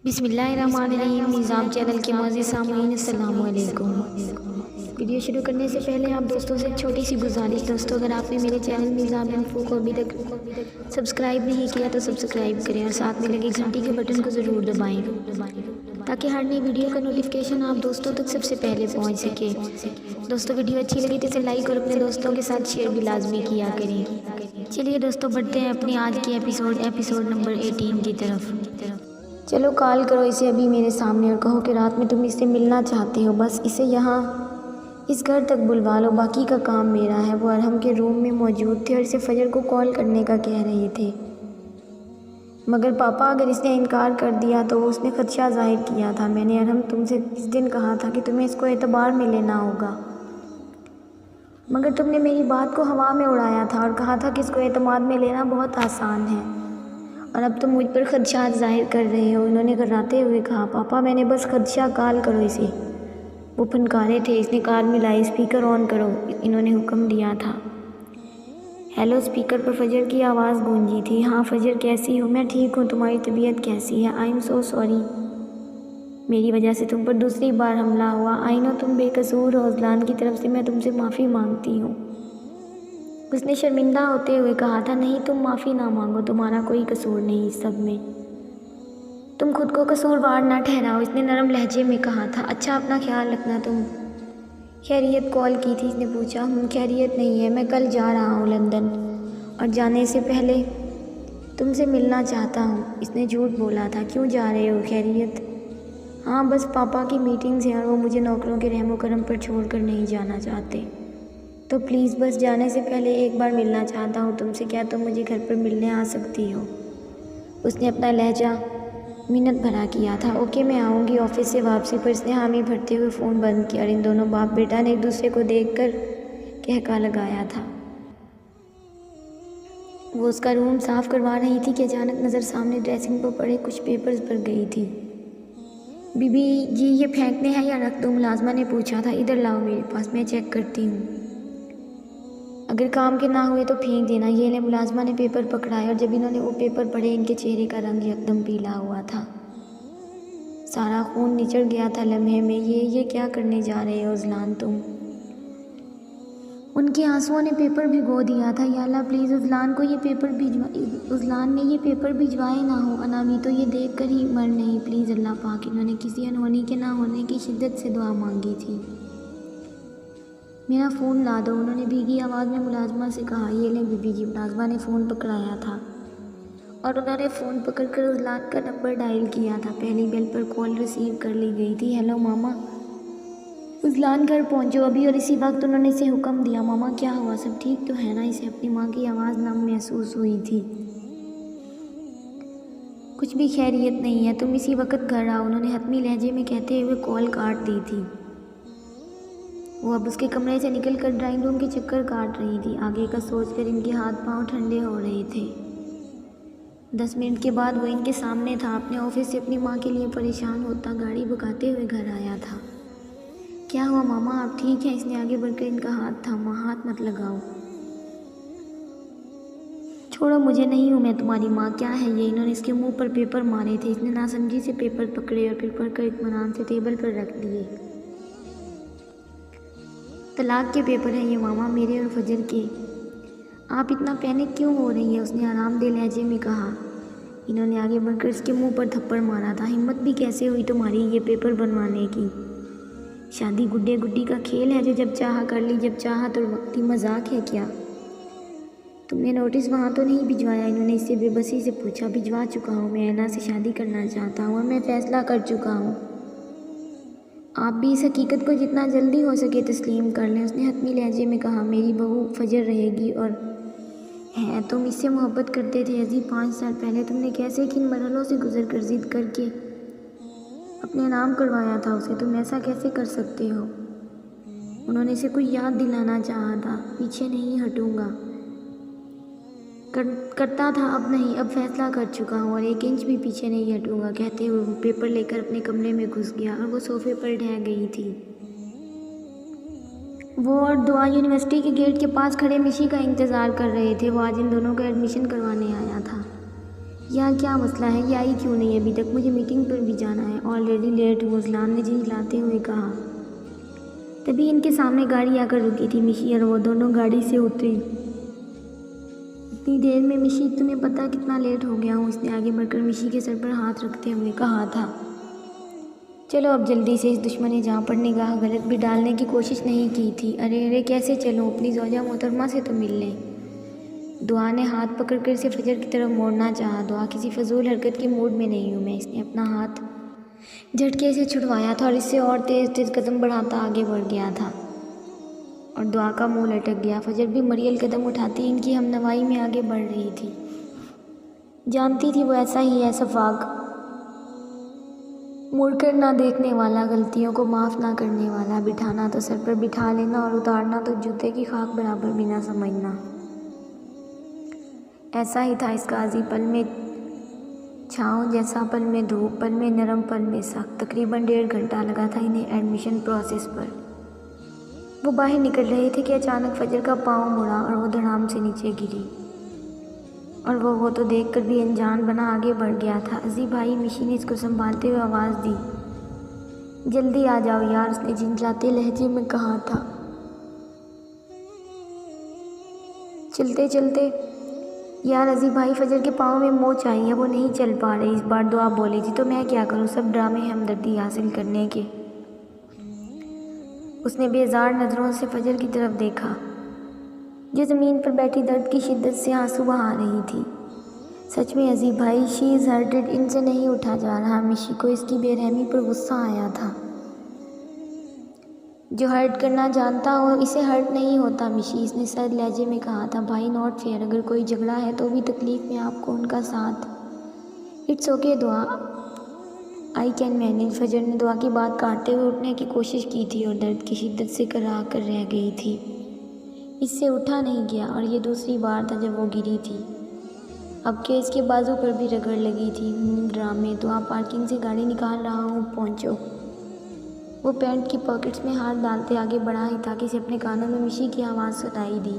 بسم اللہ الرحمن الرحیم۔ نظام چینل کے معزز سامعین السلام علیکم۔ ویڈیو شروع کرنے سے پہلے آپ دوستوں سے چھوٹی سی گزارش، دوستوں اگر آپ نے میرے چینل نظام انفو کو ابھی تک سبسکرائب نہیں کیا تو سبسکرائب کریں اور ساتھ میں لگے گھنٹی کے بٹن کو ضرور دبائیں تاکہ ہر نئی ویڈیو کا نوٹیفیکیشن آپ دوستوں تک سب سے پہلے پہنچ سکے۔ دوستوں ویڈیو اچھی لگی تو اسے لائک اور اپنے دوستوں کے ساتھ شیئر بھی لازمی کیا کریں۔ چلیے دوستوں بڑھتے ہیں اپنی آج کی ایپیسوڈ نمبر 18 کی طرف۔ چلو کال کرو اسے ابھی میرے سامنے اور کہو کہ رات میں تم اس سے ملنا چاہتے ہو، بس اسے یہاں اس گھر تک بلوا لو، باقی کا کام میرا ہے۔ وہ ارحم کے روم میں موجود تھے اور اسے فجر کو کال کرنے کا کہہ رہے تھے، مگر پاپا اگر اس نے انکار کر دیا تو اس نے خدشہ ظاہر کیا تھا۔ میں نے ارحم تم سے اس دن کہا تھا کہ تمہیں اس کو اعتبار میں لینا ہوگا، مگر تم نے میری بات کو ہوا میں اڑایا تھا اور کہا تھا کہ اس کو اعتماد میں لینا بہت آسان ہے، اور اب تم مجھ پر خدشات ظاہر کر رہے ہو۔ انہوں نے گھبراتے ہوئے کہا، پاپا میں نے بس خدشہ، کال کرو اسے۔ وہ پھنکارے تھے۔ اس نے کال ملائی۔ اسپیکر آن کرو، انہوں نے حکم دیا تھا۔ ہیلو، اسپیکر پر فجر کی آواز گونجی تھی۔ ہاں فجر، کیسی ہو؟ میں ٹھیک ہوں، تمہاری طبیعت کیسی ہے؟ آئی ایم سو سوری، میری وجہ سے تم پر دوسری بار حملہ ہوا۔ آئی نو تم بے قصور ہو، اذلان کی طرف سے میں تم سے معافی مانگتی ہوں۔ اس نے شرمندہ ہوتے ہوئے کہا تھا، نہیں تم معافی نہ مانگو، تمہارا کوئی قصور نہیں اس سب میں، تم خود کو قصوروار نہ ٹھہراؤ۔ اس نے نرم لہجے میں کہا تھا، اچھا اپنا خیال رکھنا۔ تم خیریت کال کی تھی؟ اس نے پوچھا۔ خیریت نہیں ہے، میں کل جا رہا ہوں لندن اور جانے سے پہلے تم سے ملنا چاہتا ہوں۔ اس نے جھوٹ بولا تھا۔ کیوں جا رہے ہو؟ خیریت؟ ہاں بس پاپا کی میٹنگز ہیں اور وہ مجھے نوکروں کے رحم و کرم پر چھوڑ کر نہیں جانا چاہتے، تو پلیز بس جانے سے پہلے ایک بار ملنا چاہتا ہوں تم سے، کیا تم مجھے گھر پر ملنے آ سکتی ہو؟ اس نے اپنا لہجہ منت بھرا کیا تھا۔ اوکے میں آؤں گی۔ آفس سے واپسی پر اس نے حامی بھرتے ہوئے فون بند کیا اور ان دونوں باپ بیٹا نے ایک دوسرے کو دیکھ کر کہکا لگایا تھا۔ وہ اس کا روم صاف کروا رہی تھی کہ اچانک نظر سامنے ڈریسنگ پر پڑے کچھ پیپرز پر گئی تھی۔ بی بی جی یہ پھینکنے ہیں یا رکھ دوں؟ ملازمہ نے پوچھا تھا۔ ادھر لاؤ میرے پاس، میں چیک کرتی ہوں، اگر کام کے نہ ہوئے تو پھینک دینا۔ یہ لے۔ ملازمہ نے پیپر پکڑائے اور جب انہوں نے وہ پیپر پڑھے ان کے چہرے کا رنگ یکدم پیلا ہوا تھا، سارا خون نچڑ گیا تھا لمحے میں۔ یہ کیا کرنے جا رہے ہو اذلان تم؟ ان کے آنسوؤں نے پیپر بھگو دیا تھا۔ یا اللہ پلیز اذلان کو یہ پیپر اذلان نے یہ پیپر بھجوائے نہ ہو، اناوی تو یہ دیکھ کر ہی مر نہیں، پلیز اللہ پاک۔ انہوں نے کسی انہونی کے نہ ہونے کی شدت سے دعا مانگی تھی۔ میرا فون لا دو، انہوں نے بھیگی آواز میں ملازمہ سے کہا۔ یہ لیں بی بی جی۔ ملازمہ نے فون پکڑایا تھا اور انہوں نے فون پکڑ کر اذلان کا نمبر ڈائل کیا تھا۔ پہلی بیل پر کال ریسیو کر لی گئی تھی۔ ہیلو ماما، اذلان گھر پہنچو ابھی۔ اور اسی وقت انہوں نے اسے حکم دیا، ماما کیا ہوا، سب ٹھیک تو ہے نا؟ اسے اپنی ماں کی آواز نم محسوس ہوئی تھی۔ کچھ بھی خیریت نہیں ہے، تم اسی وقت گھر آؤ، انہوں نے حتمی لہجے میں کہتے ہوئے کال کاٹ دی تھی۔ وہ اب اس کے کمرے سے نکل کر ڈرائنگ روم کے چکر کاٹ رہی تھی۔ آگے کا سوچ کر ان کے ہاتھ پاؤں ٹھنڈے ہو رہے تھے۔ 10 منٹ کے بعد وہ ان کے سامنے تھا، اپنے آفس سے اپنی ماں کے لیے پریشان ہوتا گاڑی بھگاتے ہوئے گھر آیا تھا۔ کیا ہوا ماما، آپ ٹھیک ہیں؟ اس نے آگے بڑھ کر ان کا ہاتھ تھاما۔ ہاتھ مت لگاؤ، چھوڑو مجھے، نہیں ہوں میں تمہاری ماں۔ کیا ہے یہ؟ انہوں نے اس کے منہ پر پیپر مارے تھے۔ اس نے ناسمجھی سے پیپر پکڑے اور پھر پڑھ کر اطمینان سے ٹیبل پر رکھ دیے۔ طلاق کے پیپر ہیں یہ ماما، میرے اور فجر کے۔ آپ اتنا پینک کیوں ہو رہی ہیں؟ اس نے آرام دہ لہجے میں کہا۔ انہوں نے آگے بڑھ کر اس کے منہ پر تھپڑ مارا تھا۔ ہمت بھی کیسے ہوئی تمہاری یہ پیپر بنوانے کی؟ شادی گڈے گڈی کا کھیل ہے جو جب چاہا کر لی، جب چاہا تو وقتی مذاق ہے کیا؟ تم نے نوٹس وہاں تو نہیں بھجوایا؟ انہوں نے اس سے بے بسی سے پوچھا۔ بھجوا چکا ہوں، میں اینا سے شادی کرنا چاہتا ہوں اور میں فیصلہ کر چکا ہوں۔ آپ بھی اس حقیقت کو جتنا جلدی ہو سکے تسلیم کر لیں، اس نے حتمی لہجے میں کہا۔ میری بہو فجر رہے گی اور ہے، تم اس سے محبت کرتے تھے عزیز 5 سال پہلے، تم نے کیسے کن مرحلوں سے گزر کر ضد کر کے اپنے نام کروایا تھا اسے، تم ایسا کیسے کر سکتے ہو؟ انہوں نے اسے کوئی یاد دلانا چاہا تھا۔ پیچھے نہیں ہٹوں گا، کرتا تھا، اب نہیں، اب فیصلہ کر چکا ہوں اور 1 انچ بھی پیچھے نہیں ہٹوں گا، کہتے ہوئے وہ پیپر لے کر اپنے کمرے میں گھس گیا اور وہ صوفے پر ڈھہ گئی تھی۔ وہ اور دعا یونیورسٹی کے گیٹ کے پاس کھڑے مشی کا انتظار کر رہے تھے۔ وہ آج ان دونوں کا ایڈمیشن کروانے آیا تھا۔ یار کیا مسئلہ ہے، یہ آئی کیوں نہیں ابھی تک؟ مجھے میٹنگ پر بھی جانا ہے، آلریڈی لیٹ ہوں، اذلان نے جھنجھلاتے ہوئے کہا۔ تبھی ان کے سامنے گاڑی آ کر رکی تھی۔ مشی اور وہ دونوں گاڑی سے اتری۔ اتنی دیر میں مشی، تمہیں پتہ کتنا لیٹ ہو گیا ہوں؟ اس نے آگے بڑھ کر مشی کے سر پر ہاتھ رکھتے ہوئے کہا تھا۔ چلو اب جلدی سے، اس دشمن جہاں پر نگاہ غلط بھی ڈالنے کی کوشش نہیں کی تھی۔ ارے کیسے چلوں؟ اپنی زوجہ محترمہ سے تو مل لیں۔ دعا نے ہاتھ پکڑ کر اسے فجر کی طرف موڑنا چاہا۔ دعا کسی فضول حرکت کے موڈ میں نہیں ہوں میں۔ اس نے اپنا ہاتھ جھٹکے سے چھڑوایا تھا اور اس سے اور تیز قدم بڑھاتا آگے بڑھ گیا تھا اور دعا کا منہ لٹک گیا۔ فجر بھی مریل قدم اٹھاتی ان کی ہمنوائی میں آگے بڑھ رہی تھی۔ جانتی تھی وہ ایسا ہی ہے صفاق، مڑ کر نہ دیکھنے والا، غلطیوں کو معاف نہ کرنے والا، بٹھانا تو سر پر بٹھا لینا اور اتارنا تو جوتے کی خاک برابر بھی نہ سمجھنا۔ ایسا ہی تھا اس کا قاضی، پل میں چھاؤں جیسا، پل میں دھوپ، پل میں نرم، پل میں سخت۔ تقریباً 1.5 گھنٹہ لگا تھا انہیں ایڈمیشن پروسیس پر۔ وہ باہر نکل رہے تھے کہ اچانک فجر کا پاؤں مڑا اور وہ دھڑام سے نیچے گری، اور وہ تو دیکھ کر بھی انجان بنا آگے بڑھ گیا تھا۔ عزیز بھائی، مشی نے اس کو سنبھالتے ہوئے آواز دی۔ جلدی آ جاؤ یار، اس نے جھنجھلاتے لہجے میں کہا تھا۔ چلتے چلتے یار عزیز بھائی، فجر کے پاؤں میں موچ آئی ہے، وہ نہیں چل پا رہی۔ اس بار دعا بولی تھی تو میں کیا کروں، سب ڈرامے ہمدردی حاصل کرنے کے۔ اس نے بیزار نظروں سے فجر کی طرف دیکھا جو زمین پر بیٹھی درد کی شدت سے آنسو بہا رہی تھی۔ سچ میں عزیز بھائی، شی از ہرٹڈ، ان سے نہیں اٹھا جا رہا۔ مشی کو اس کی بے رحمی پر غصہ آیا تھا۔ جو ہرٹ کرنا جانتا ہو اسے ہرٹ نہیں ہوتا مشی، اس نے سرد لہجے میں کہا تھا۔ بھائی ناٹ فیئر، اگر کوئی جھگڑا ہے تو بھی تکلیف میں آپ کو ان کا ساتھ۔ اٹس اوکے دعا، آئی کین مینیج۔ فجر نے دعا کی بات کاٹتے ہوئے اٹھنے کی کوشش کی تھی اور درد کی شدت سے کرا کر رہ گئی تھی۔ اس سے اٹھا نہیں گیا اور یہ دوسری بار تھا جب وہ گری تھی، اب کہ اس کے بازو پر بھی رگڑ لگی تھی۔ ڈرامے۔ دعا، پارکنگ سے گاڑی نکال رہا ہوں، پہنچو۔ وہ پینٹ کی پاکٹس میں ہاتھ ڈالتے آگے بڑھا ہی تھا کہ اسے اپنے کانوں میں مشی کی آواز سنائی دی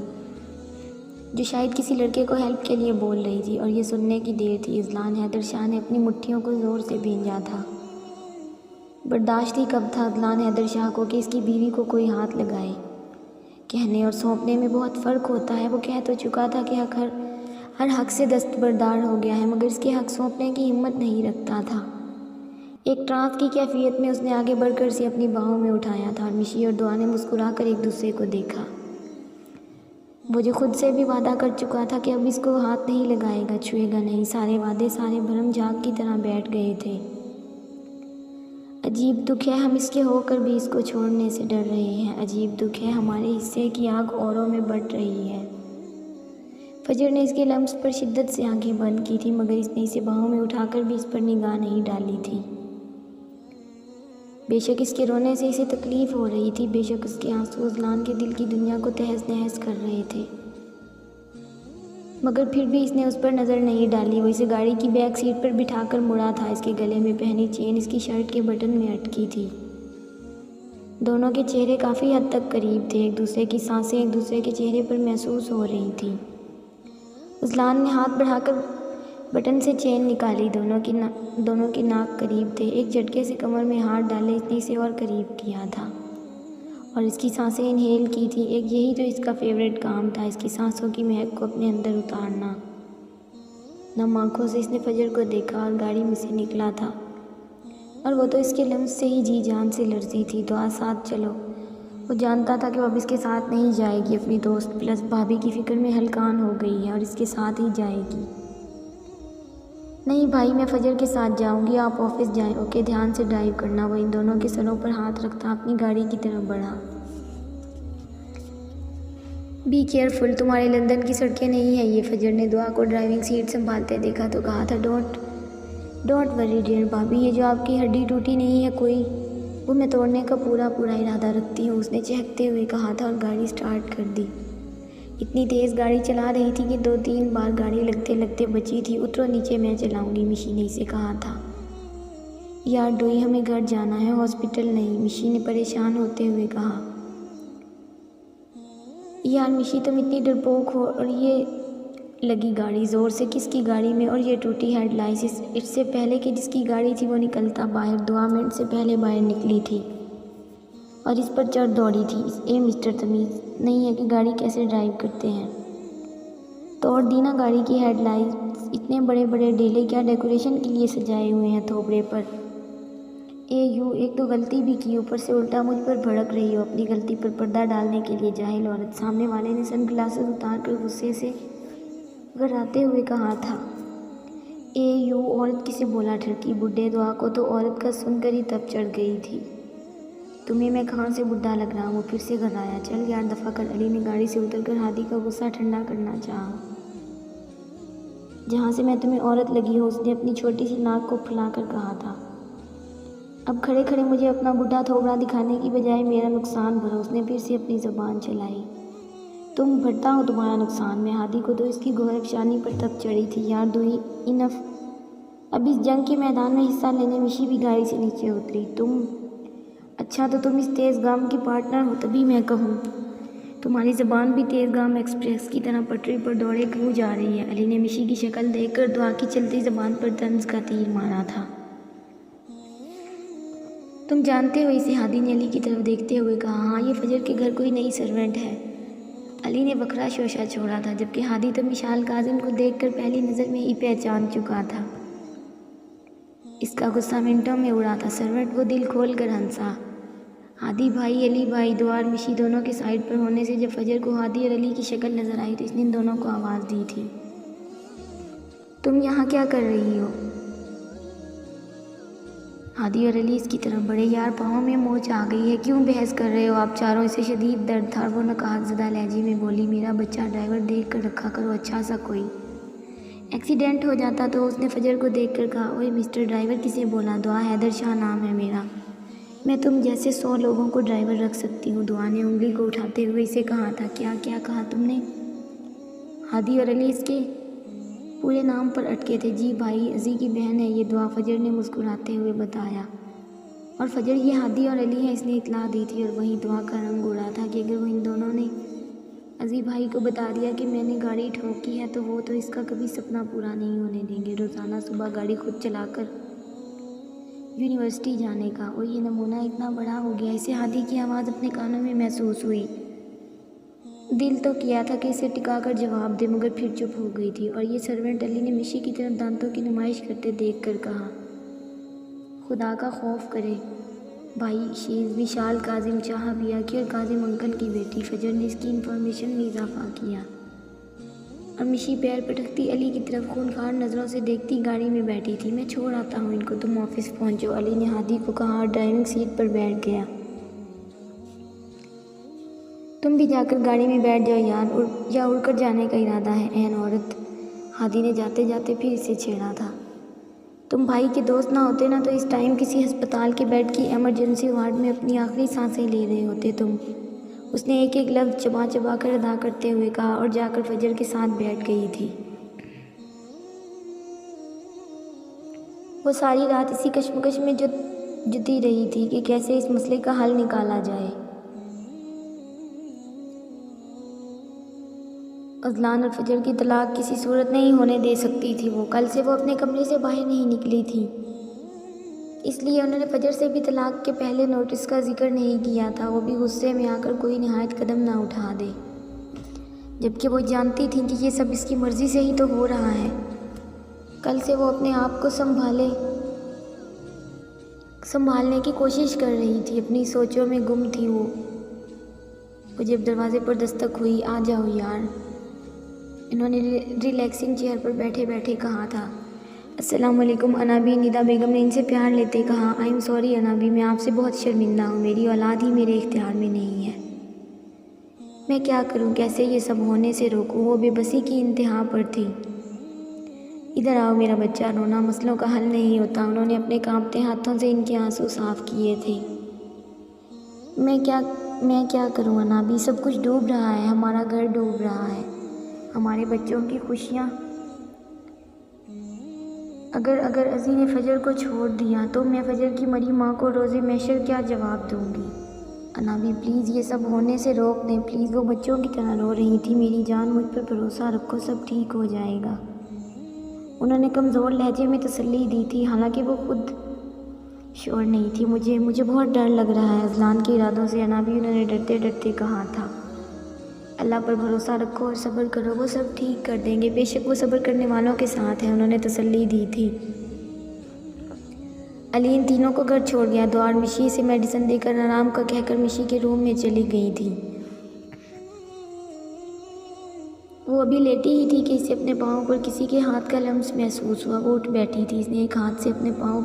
جو شاید کسی لڑکے کو ہیلپ کے لیے بول رہی تھی، اور یہ سننے کی دیر تھی۔ اذلان حیدر شاہ نے اپنی مٹھیوں کو زور سے بھینجا تھا۔ برداشت ہی کب تھا اذلان حیدر شاہ کو کہ اس کی بیوی کو کوئی ہاتھ لگائے۔ کہنے اور سونپنے میں بہت فرق ہوتا ہے۔ وہ کہہ تو چکا تھا کہ ہر حق سے دستبردار ہو گیا ہے، مگر اس کے حق سونپنے کی ہمت نہیں رکھتا تھا۔ ایک ٹرانس کی کیفیت میں اس نے آگے بڑھ کر اسے اپنی باہوں میں اٹھایا تھا اور مشی اور دعا نے مسکرا کر ایک دوسرے کو دیکھا۔ وہ جو خود سے بھی وعدہ کر چکا تھا کہ اب اس کو ہاتھ نہیں لگائے گا، چھوئے گا نہیں، سارے وعدے سارے بھرم جھاگ کی طرح بیٹھ گئے تھے۔ عجیب دکھ ہے، ہم اس کے ہو کر بھی اس کو چھوڑنے سے ڈر رہے ہیں۔ عجیب دکھ ہے، ہمارے حصے کی آگ اوروں میں بڑھ رہی ہے۔ فجر نے اس کے لمس پر شدت سے آنکھیں بند کی تھی، مگر اس نے اسے باہوں میں اٹھا کر بھی اس پر نگاہ نہیں ڈالی تھی۔ بے شک اس کے رونے سے اسے تکلیف ہو رہی تھی، بے شک اس کے آنسو اذلان کے دل کی دنیا کو تہز نہز کر رہے تھے، مگر پھر بھی اس نے اس پر نظر نہیں ڈالی۔ وہ اسے گاڑی کی بیک سیٹ پر بٹھا کر مڑا تھا، اس کے گلے میں پہنی چین اس کی شرٹ کے بٹن میں اٹکی تھی۔ دونوں کے چہرے کافی حد تک قریب تھے، ایک دوسرے کی سانسیں ایک دوسرے کے چہرے پر محسوس ہو رہی تھیں۔ اذلان نے ہاتھ بڑھا کر بٹن سے چین نکالی، دونوں کے ناک قریب تھے۔ ایک جھٹکے سے کمر میں ہاتھ ڈالے اس نے اسے اور قریب کیا تھا اور اس کی سانسیں انہیل کی تھی۔ یہی تو اس کا فیوریٹ کام تھا، اس کی سانسوں کی مہک کو اپنے اندر اتارنا۔ نم آنکھوں سے اس نے فجر کو دیکھا اور گاڑی میں سے نکلا تھا، اور وہ تو اس کے لمس سے ہی جی جان سے لرزی تھی۔ دعا، ساتھ چلو۔ وہ جانتا تھا کہ وہ اب اس کے ساتھ نہیں جائے گی، اپنی دوست پلس بھابھی کی فکر میں ہلکان ہو گئی ہے اور اس کے ساتھ ہی جائے گی۔ نہیں بھائی، میں فجر کے ساتھ جاؤں گی، آپ آفس جائیں۔ اوکے، دھیان سے ڈرائیو کرنا۔ وہ ان دونوں کے سروں پر ہاتھ رکھتا اپنی گاڑی کی طرف بڑھا۔ بی کیئرفل، تمہاری لندن کی سڑکیں نہیں ہیں یہ۔ فجر نے دعا کو ڈرائیونگ سیٹ سنبھالتے دیکھا تو کہا تھا، ڈونٹ وری ڈیئر بھابھی، یہ جو آپ کی ہڈی ٹوٹی نہیں ہے کوئی، وہ میں توڑنے کا پورا ارادہ رکھتی ہوں، اس نے چہکتے ہوئے کہا تھا اور گاڑی سٹارٹ کر دی۔ اتنی تیز گاڑی چلا رہی تھی کہ 2-3 بار گاڑی لگتے لگتے بچی تھی۔ اترو نیچے، میں چلاؤں گی، مشی نے اسے کہا تھا۔ یار ڈوئی، ہمیں گھر جانا ہے، ہاسپٹل نہیں، مشی نے پریشان ہوتے ہوئے کہا۔ یار مشی، تم اتنی ڈرپوک ہو، اور یہ لگی گاڑی زور سے کس کی گاڑی میں، اور یہ ٹوٹی ہیڈ لائٹس اس سے پہلے کہ جس کی گاڑی تھی وہ نکلتا باہر 2 منٹ سے پہلے باہر نکلی تھی اور اس پر چڑھ دوڑی تھی۔ مسٹر تمیز نہیں ہے کہ گاڑی کیسے ڈرائیو کرتے ہیں؟ توڑ دی نا گاڑی کی ہیڈ لائٹس، اتنے بڑے بڑے ڈھیلے کیا ڈیکوریشن کے لیے سجائے ہوئے ہیں تھوبڑے پر؟ ایک تو غلطی بھی کی، اوپر سے الٹا مجھ پر بھڑک رہی ہو اپنی غلطی پر پردہ ڈالنے کے لیے، جاہل عورت۔ سامنے والے نے سن گلاسز اتار کر غصے سے گھراتے ہوئے کہا تھا۔ عورت کسے بولا ٹھڑکی؟ بڈھے دعا کو تو عورت کا سن کر ہی تب چڑھ گئی تھی۔ تمہیں میں کہاں سے بڈھا لگ رہا ہوں؟ وہ پھر سے گھرایا۔ چل یار دفعہ کر۔ علی نے گاڑی سے اتر کر ہادی کا غصہ ٹھنڈا کرنا چاہا۔ جہاں سے میں تمہیں عورت لگی ہو، اس نے اپنی چھوٹی سی ناک کو پھلا کر کہا تھا۔ اب کھڑے کھڑے مجھے اپنا بڈھا تھوبڑا دکھانے کی بجائے میرا نقصان بھرو۔ اس نے پھر سے اپنی زبان چلائی۔ تم بھرتا ہو تمہارا نقصان میں۔ ہادی کو تو اس کی گوہر افشانی پر تب چڑھی تھی۔ یار دوئی انف۔ اب اس جنگ کے میدان میں حصہ لینے مشی بھی گاڑی سے نیچے اتری۔ اچھا تو تم اس تیز گام کی پارٹنر ہو، تبھی میں کہوں۔ تمہاری زبان بھی تیز گام ایکسپریس کی طرح پٹری پر دوڑے کیوں جا رہی ہے؟ علی نے مشی کی شکل دیکھ کر دعا کی چلتی زبان پر طنز کا تیر مارا تھا۔ تم جانتے ہو اسے؟ ہادی نے علی کی طرف دیکھتے ہوئے کہا۔ ہاں، یہ فجر کے گھر کوئی نئی سرونٹ ہے۔ علی نے وکھرا شوشہ چھوڑا تھا، جبکہ ہادی تو مشال کاظم کو دیکھ کر پہلی نظر میں ہی پہچان چکا تھا۔ اس کا غصہ منٹوں میں اڑا تھا۔ سرونٹ وہ دل کھول کر ہنسا۔ ہادی بھائی، علی بھائی، دعا اور مشی دونوں کے سائڈ پر ہونے سے جب فجر کو ہادی اور علی کی شکل نظر آئی تو اس نے ان دونوں کو آواز دی تھی۔ تم یہاں کیا کر رہی ہو؟ ہادی اور علی اس کی طرف بڑھے۔ یار پاؤں میں موچ آ گئی ہے، کیوں بحث کر رہے ہو آپ چاروں؟ اسے شدید درد تھا اور وہ نقاہت زدہ لہجے میں بولی، میرا بچہ ڈرائیور دیکھ کر رکھا کرو، اچھا سا کوئی ایکسیڈنٹ ہو جاتا تو۔ اس نے فجر کو دیکھ کر کہا۔ اوئے مسٹر ڈرائیور کسے بولا؟ دعا، حیدر شاہ نام ہے میرا، میں تم جیسے 100 لوگوں کو ڈرائیور رکھ سکتی ہوں۔ دعا نے انگلی کو اٹھاتے ہوئے اسے کہا تھا۔ کیا کہا تم نے؟ ہادی اور علی اس کے پورے نام پر اٹکے تھے۔ جی بھائی، ازی کی بہن ہے یہ دعا، فجر نے مسکراتے ہوئے بتایا۔ اور فجر یہ ہادی اور علی ہیں، اس نے اطلاع دی تھی۔ اور وہیں دعا کا رنگ اڑا تھا کہ اگر وہ ان دونوں نے ازی بھائی کو بتا دیا کہ میں نے گاڑی ٹھوکی ہے تو وہ تو اس کا کبھی سپنا پورا نہیں ہونے دیں گے، روزانہ صبح گاڑی خود چلا کر یونیورسٹی جانے کا۔ اور یہ نمونہ اتنا بڑا ہو گیا، اسے ہادی کی آواز اپنے کانوں میں محسوس ہوئی۔ دل تو کیا تھا کہ اسے ٹکا کر جواب دے، مگر پھر چپ ہو گئی تھی۔ اور یہ سرونٹ؟ علی نے مشی کی طرف دانتوں کی نمائش کرتے دیکھ کر کہا۔ خدا کا خوف کرے بھائی، شیز وشال کاظم چاہا بیا کی اور کاظم انکل کی بیٹی۔ فجر نے اس کی انفارمیشن میں اضافہ کیا۔ اور مشی پیر پٹکتی علی کی طرف خونخوار نظروں سے دیکھتی گاڑی میں بیٹھی تھی۔ میں چھوڑ آتا ہوں ان کو، تم آفس پہنچو، علی نے ہادی کو کہا اور ڈرائیونگ سیٹ پر بیٹھ گیا۔ تم بھی جا کر گاڑی میں بیٹھ جاؤ یار، یا اڑ کر جانے کا ارادہ ہے؟ این عورت، ہادی نے جاتے جاتے پھر اسے چھیڑا تھا۔ تم بھائی کے دوست نہ ہوتے نا تو اس ٹائم کسی ہسپتال کے بیڈ کی ایمرجنسی وارڈ میں اپنی آخری سانسیں لے رہے ہوتے تم۔ اس نے ایک ایک لفظ چبا چبا کر ادا کرتے ہوئے کہا اور جا کر فجر کے ساتھ بیٹھ گئی تھی۔ وہ ساری رات اسی کشمکش میں جتی رہی تھی کہ کیسے اس مسئلے کا حل نکالا جائے۔ اذلان اور فجر کی طلاق کسی صورت نہیں ہونے دے سکتی تھی وہ۔ کل سے وہ اپنے کمرے سے باہر نہیں نکلی تھی، اس لیے انہوں نے فجر سے بھی طلاق کے پہلے نوٹس کا ذکر نہیں کیا تھا، وہ بھی غصے میں آ کر کوئی نہایت قدم نہ اٹھا دے، جبکہ وہ جانتی تھیں کہ یہ سب اس کی مرضی سے ہی تو ہو رہا ہے۔ کل سے وہ اپنے آپ کو سنبھالنے کی کوشش کر رہی تھی، اپنی سوچوں میں گم تھی وہ جب دروازے پر دستک ہوئی۔ آ جاؤ یار، انہوں نے ریلیکسنگ چیئر پر بیٹھے بیٹھے کہا تھا۔ السلام علیکم انابی، ندا بیگم نے ان سے پیار لیتے کہا۔ آئی ایم سوری انابی، میں آپ سے بہت شرمندہ ہوں، میری اولاد ہی میرے اختیار میں نہیں ہے، میں کیا کروں، کیسے یہ سب ہونے سے روکوں؟ وہ بے بسی کی انتہا پر تھی۔ ادھر آؤ میرا بچہ، رونا مسئلوں کا حل نہیں ہوتا۔ انہوں نے اپنے کانپتے ہاتھوں سے ان کے آنسو صاف کیے تھے۔ میں کیا کروں انابی، سب کچھ ڈوب رہا ہے، ہمارا گھر ڈوب رہا ہے، ہمارے بچوں کی خوشیاں۔ اگر ازی نے فجر کو چھوڑ دیا تو میں فجر کی مری ماں کو روزے محشر کیا جواب دوں گی؟ انابی پلیز یہ سب ہونے سے روک دیں پلیز۔ وہ بچوں کی طرح رو رہی تھی۔ میری جان مجھ پر بھروسہ رکھو، سب ٹھیک ہو جائے گا۔ انہوں نے کمزور لہجے میں تسلی دی تھی، حالانکہ وہ خود شور نہیں تھی۔ مجھے بہت ڈر لگ رہا ہے اذلان کے ارادوں سے، انابی انہوں نے ڈرتے ڈرتے کہا تھا۔ اللہ پر بھروسہ رکھو اور صبر کرو، وہ سب ٹھیک کر دیں گے، بے شک وہ صبر کرنے والوں کے ساتھ ہیں، انہوں نے تسلی دی تھی۔ علی ان تینوں کو گھر چھوڑ گیا۔ دوار مشی سے میڈیسن دے کر آرام کا کہہ کر مشی کے روم میں چلی گئی تھی۔ وہ ابھی لیٹی ہی تھی کہ اسے اپنے پاؤں پر کسی کے ہاتھ کا لمس محسوس ہوا۔ وہ اٹھ بیٹھی تھی۔ اس نے ایک ہاتھ سے اپنے پاؤں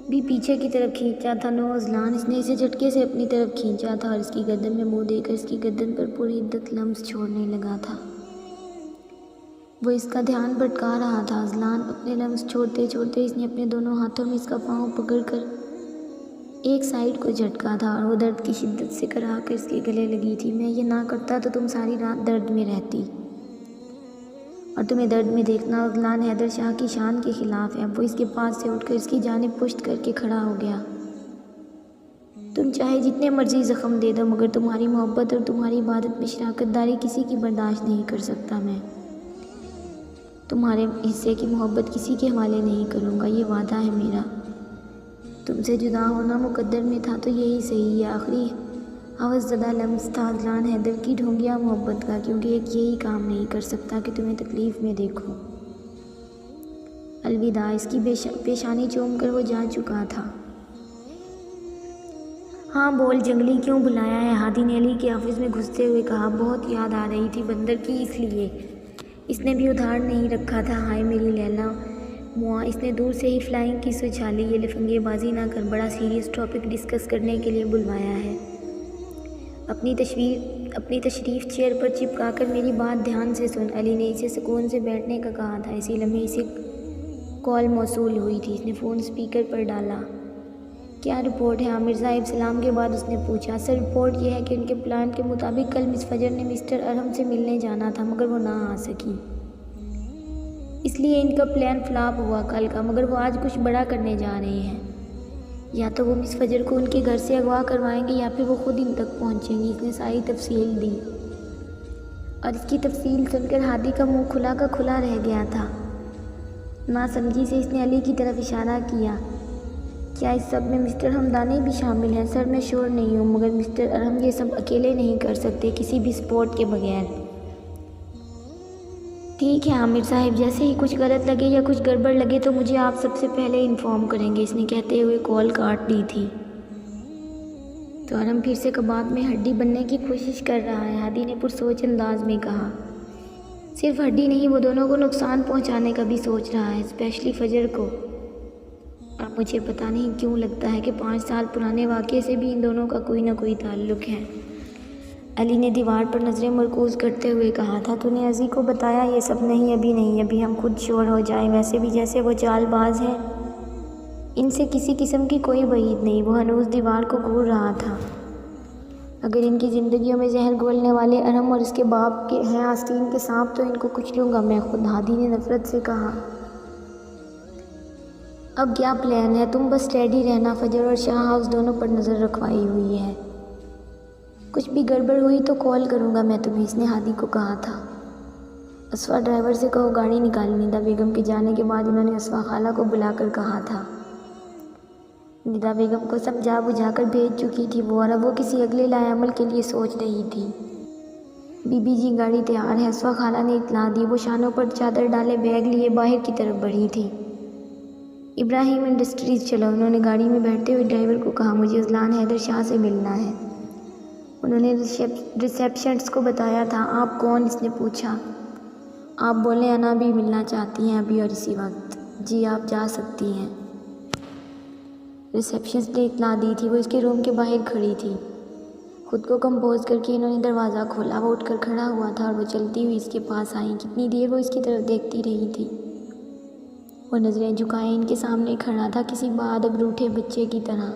بھی پیچھے کی طرف کھینچا تھا۔ نو اذلان، اس نے اسے جھٹکے سے اپنی طرف کھینچا تھا اور اس کی گردن میں منہ دے کر اس کی گردن پر پرحدت لمس چھوڑنے لگا تھا۔ وہ اس کا دھیان بھٹکا رہا تھا۔ اذلان، اپنے لمس چھوڑتے چھوڑتے اس نے اپنے دونوں ہاتھوں میں اس کا پاؤں پکڑ کر ایک سائیڈ کو جھٹکا تھا اور وہ درد کی شدت سے کرا کر اس کے گلے لگی تھی۔ میں یہ نہ کرتا تو تم ساری رات درد میں رہتی اور تمہیں درد میں دیکھنا اذلان حیدر شاہ کی شان کے خلاف ہے۔ اب وہ اس کے پاس سے اٹھ کر اس کی جانب پشت کر کے کھڑا ہو گیا۔ تم چاہے جتنے مرضی زخم دے دو، مگر تمہاری محبت اور تمہاری عبادت میں شراکت داری کسی کی برداشت نہیں کر سکتا۔ میں تمہارے حصے کی محبت کسی کے حوالے نہیں کروں گا، یہ وعدہ ہے میرا۔ تم سے جدا ہونا مقدر میں تھا تو یہی صحیح ہے۔ آخری ہوس زدہ لمس تھا اذلان حیدر کی ڈھونگیا محبت کا، کیونکہ ایک یہی کام نہیں کر سکتا کہ تمہیں تکلیف میں دیکھو۔ الوداع۔ اس کی پیشانی چوم کر وہ جا چکا تھا۔ ہاں بول، جنگلی کیوں بلایا ہے؟ ہادی نے علی کے آفس میں گھستے ہوئے کہا۔ بہت یاد آ رہی تھی بندر کی، اس لیے اس نے بھی ادھار نہیں رکھا تھا۔ ہائے میری لیلا موا، اس نے دور سے ہی فلائنگ کس اچھالی۔ یہ لفنگے بازی نہ کر، بڑا سیریس ٹاپک ڈسکس کرنے کے لیے بلوایا ہے۔ اپنی تشریف چیئر پر چپکا کر میری بات دھیان سے سن۔ علی نے اسے سکون سے بیٹھنے کا کہا تھا۔ اسی لمحے اسے کال موصول ہوئی تھی۔ اس نے فون اسپیکر پر ڈالا۔ کیا رپورٹ ہے؟ عامر صاحب سلام کے بعد اس نے پوچھا۔ سر، رپورٹ یہ ہے کہ ان کے پلان کے مطابق کل مس فجر نے مسٹر ارحم سے ملنے جانا تھا، مگر وہ نہ آ سکی، اس لیے ان کا پلان فلاپ ہوا کل کا، مگر وہ آج کچھ بڑا کرنے جا رہے ہیں۔ یا تو وہ مس فجر کو ان کے گھر سے اغوا کروائیں گے یا پھر وہ خود ان تک پہنچیں گی۔ اس نے ساری تفصیل دی اور اس کی تفصیل سن کر ہادی کا منہ کھلا کا کھلا رہ گیا تھا۔ ناسمجھی سے اس نے علی کی طرف اشارہ کیا۔ کیا اس سب میں مسٹر ہمدانی بھی شامل ہیں؟ سر، میں شور نہیں ہوں، مگر مسٹر ارحم یہ سب اکیلے نہیں کر سکتے کسی بھی سپورٹ کے بغیر۔ ٹھیک ہے عامر صاحب، جیسے ہی کچھ غلط لگے یا کچھ گڑبڑ لگے تو مجھے آپ سب سے پہلے انفارم کریں گے، اس نے کہتے ہوئے کال کاٹ دی تھی۔ تو ارحم پھر سے کباب میں ہڈی بننے کی کوشش کر رہا ہے، ہادی نے پرسوچ انداز میں کہا۔ صرف ہڈی نہیں، وہ دونوں کو نقصان پہنچانے کا بھی سوچ رہا ہے، اسپیشلی فجر کو۔ اب مجھے پتہ نہیں کیوں لگتا ہے کہ 5 سال پرانے واقعے سے بھی ان دونوں کا کوئی نہ کوئی تعلق ہے۔ علی نے دیوار پر نظریں مرکوز کرتے ہوئے کہا تھا۔ تو نے عزی کو بتایا یہ سب؟ نہیں، ابھی ہم خود شور ہو جائیں۔ ویسے بھی جیسے وہ چال باز ہیں، ان سے کسی قسم کی کوئی بعید نہیں۔ وہ ہنوز دیوار کو گھور رہا تھا۔ اگر ان کی زندگیوں میں زہر گھولنے والے ارحم اور اس کے باپ کے ہیں آستین کے سانپ، تو ان کو کچھ لوں گا میں خود، ہادی نے نفرت سے کہا۔ اب کیا پلان ہے؟ تم بس ریڈی رہنا، فجر اور شاہ ہاؤس دونوں پر نظر رکھوائی ہوئی ہے، کچھ بھی گڑبڑ ہوئی تو کال کروں گا میں تمہیں، اس نے ہادی کو کہا تھا۔ اسوا ڈرائیور سے کہو گاڑی نکالے۔ ندا بیگم کے جانے کے بعد انہوں نے اسوا خالہ کو بلا کر کہا تھا۔ ندا بیگم کو سمجھا بجھا کر بھیج چکی تھی وہ، اور اب وہ کسی اگلے لائے عمل کے لیے سوچ رہی تھی۔ بی بی جی گاڑی تیار ہے، اسوا خالہ نے اطلاع دی۔ وہ شانوں پر چادر ڈالے بیگ لیے باہر کی طرف بڑھی تھی۔ ابراہیم انڈسٹریز چلو، انہوں نے گاڑی میں بیٹھتے ہوئے ڈرائیور کو کہا۔ مجھے اذلان حیدر شاہ سے ملنا ہے۔ انہوں نے ریسیپشنسٹ کو بتایا تھا۔ آپ کون؟ اس نے پوچھا۔ آپ بولیں انا بھی ملنا چاہتی ہیں ابھی اور اسی وقت؟ جی آپ جا سکتی ہیں، ریسیپشنسٹ نے اطلاع دی تھی۔ وہ اس کے روم کے باہر کھڑی تھی۔ خود کو کمپوز کر کے انہوں نے دروازہ کھولا۔ وہ اٹھ کر کھڑا ہوا تھا اور وہ چلتی ہوئی اس کے پاس آئی۔ کتنی دیر وہ اس کی طرف دیکھتی رہی تھی۔ وہ نظریں جھکائے ان کے سامنے کھڑا تھا، کسی باادب روٹھے بچے کی طرح۔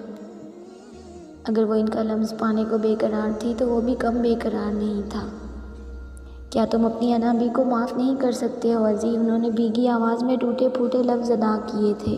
اگر وہ ان کا لمس پانے کو بے قرار تھی تو وہ بھی کم بے قرار نہیں تھا۔ کیا تم اپنی انا بھی کو معاف نہیں کر سکتے ہو عزیز؟ انہوں نے بھیگی آواز میں ٹوٹے پھوٹے لفظ ادا کیے تھے۔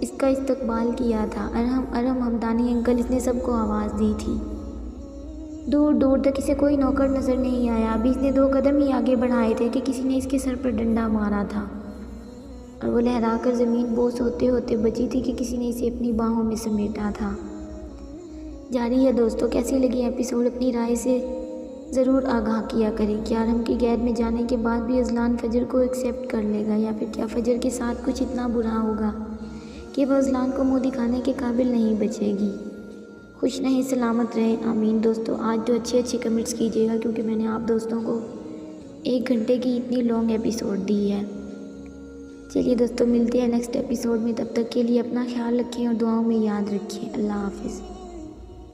اس کا استقبال کیا تھا۔ ارم ہمدانی انکل، اس نے سب کو آواز دی تھی۔ دور دور تک اسے کوئی نوکر نظر نہیں آیا۔ ابھی اس نے 2 قدم ہی آگے بڑھائے تھے کہ کسی نے اس کے سر پر ڈنڈا مارا تھا اور وہ لہرا کر زمین بوس ہوتے ہوتے بچی تھی کہ کسی نے اسے اپنی باہوں میں سمیٹا تھا۔ جاری ہے دوستوں، کیسی لگی ایپیسوڈ اپنی رائے سے ضرور آگاہ کیا کریں۔ کیا ارم کی قید میں جانے کے بعد بھی اذلان فجر کو ایکسیپٹ کر لے گا، یا پھر کیا فجر کے ساتھ کچھ اتنا برا ہوگا کہ وہ اذلان کو منہ دکھانے کے قابل نہیں بچے گی؟ خوش رہیں، سلامت رہیں، آمین۔ دوستوں آج جو اچھے کمنٹس کیجیے گا، کیونکہ میں نے آپ دوستوں کو 1 گھنٹے کی اتنی لانگ ایپیسوڈ دی ہے۔ چلیے دوستوں، ملتے ہیں نیکسٹ ایپیسوڈ میں، تب تک کے لیے اپنا خیال رکھیں اور دعاؤں میں یاد رکھیں۔ اللہ حافظ۔